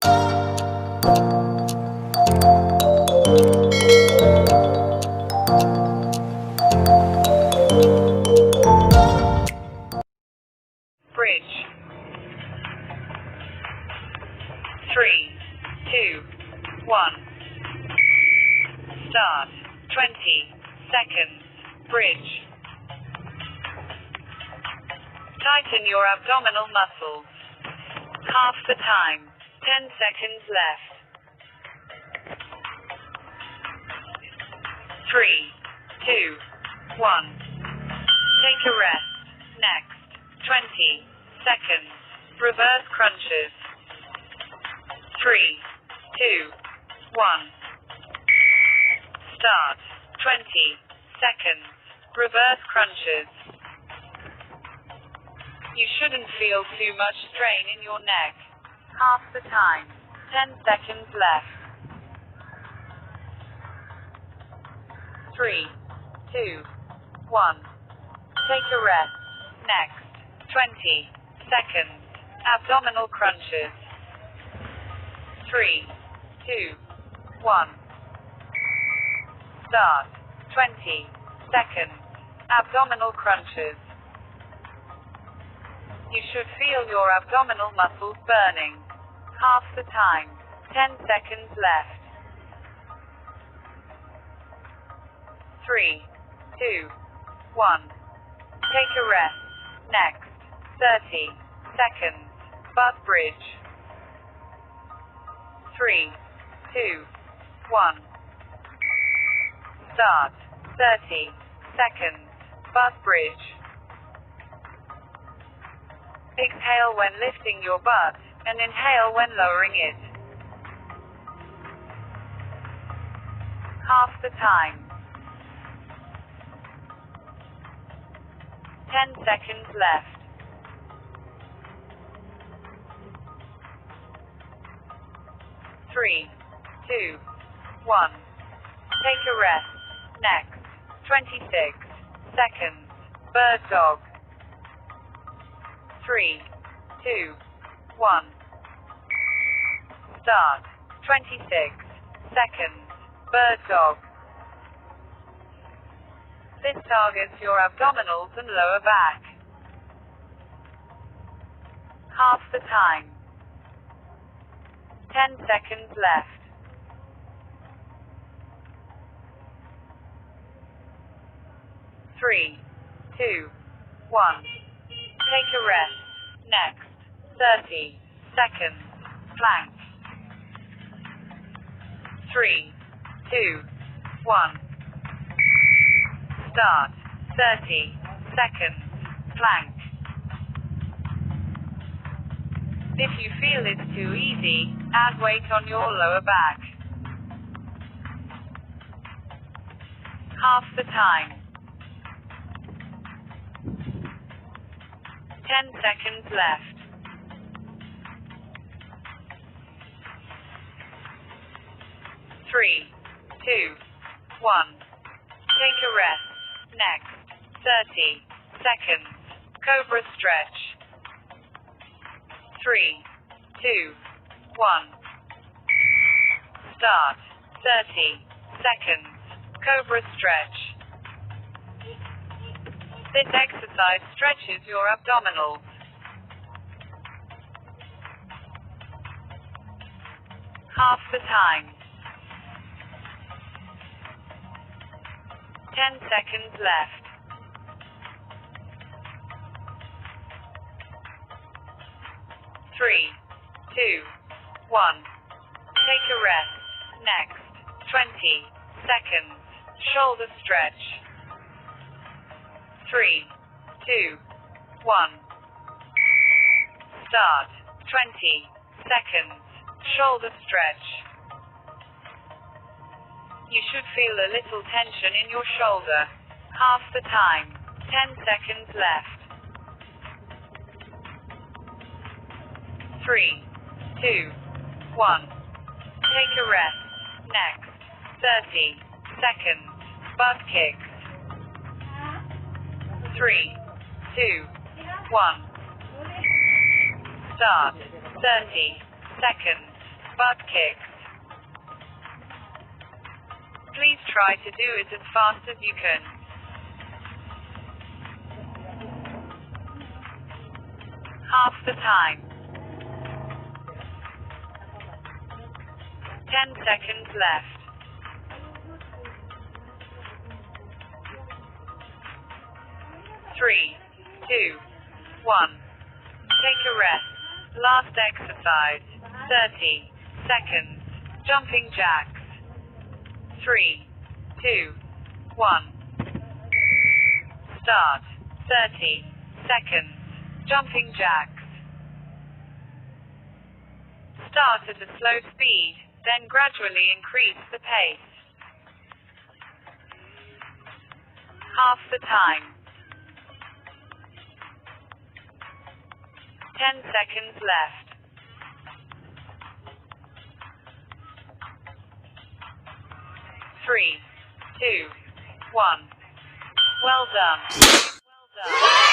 Bridge. 3, 2, 1. Start. 20 seconds. Bridge. Tighten your abdominal muscles. Half the time. 10 seconds left. 3, 2, 1. Take a rest. Next. 20 seconds. Reverse crunches. 3, 2, 1. Start. 20 seconds. Reverse crunches. You shouldn't feel too much strain in your neck. Half the time. 10 seconds left. 3, 2, 1. Take a rest. Next. 20 seconds. Abdominal crunches. 3, 2, 1. Start. 20 seconds. Abdominal crunches. You should feel your abdominal muscles burning. Half the time. 10 seconds left. 3, 2, 1. Take a rest. Next. 30 seconds. Butt bridge. 3, 2, 1. Start. 30 seconds. Butt bridge. Exhale when lifting your butt, and inhale when lowering it. Half the time. 10 seconds left. 3, 2, 1. Take a rest. Next. 26 seconds. Bird dog. 3, 2, 1. Start. 26 seconds. Bird dog. This targets your abdominals and lower back. Half the time. 10 seconds left. 3, 2, 1. Take a rest. Next. 30 seconds. Plank. 3, 2, 1. Start. 30 seconds. Plank. If you feel it's too easy, add weight on your lower back. Half the time. 10 seconds left. 3, 2, 1. Take a rest. Next. 30 seconds. Cobra stretch. 3, 2, 1. Start. 30 seconds. Cobra stretch. This exercise stretches your abdominals. Half the time. 10 seconds left. 3, 2, 1. Take a rest. Next. 20 seconds. Shoulder stretch. 3, 2, 1. Start. 20 seconds. Shoulder stretch. You should feel a little tension in your shoulder. Half the time. 10 seconds left. 3, 2, 1. Take a rest. Next. 30 seconds. Butt kicks. 3, 2, 1. Start. 30 seconds. butt kicks. Please try to do it as fast as you can. Half the time. 10 seconds left. 3, 2, 1. Take a rest. Last exercise. 30 seconds. Jumping jacks. 3, 2, 1. Start. 30 seconds. Jumping jacks. Start at a slow speed, then gradually increase the pace. Half the time. 10 seconds left. 3, 2, 1. Well done. Well done.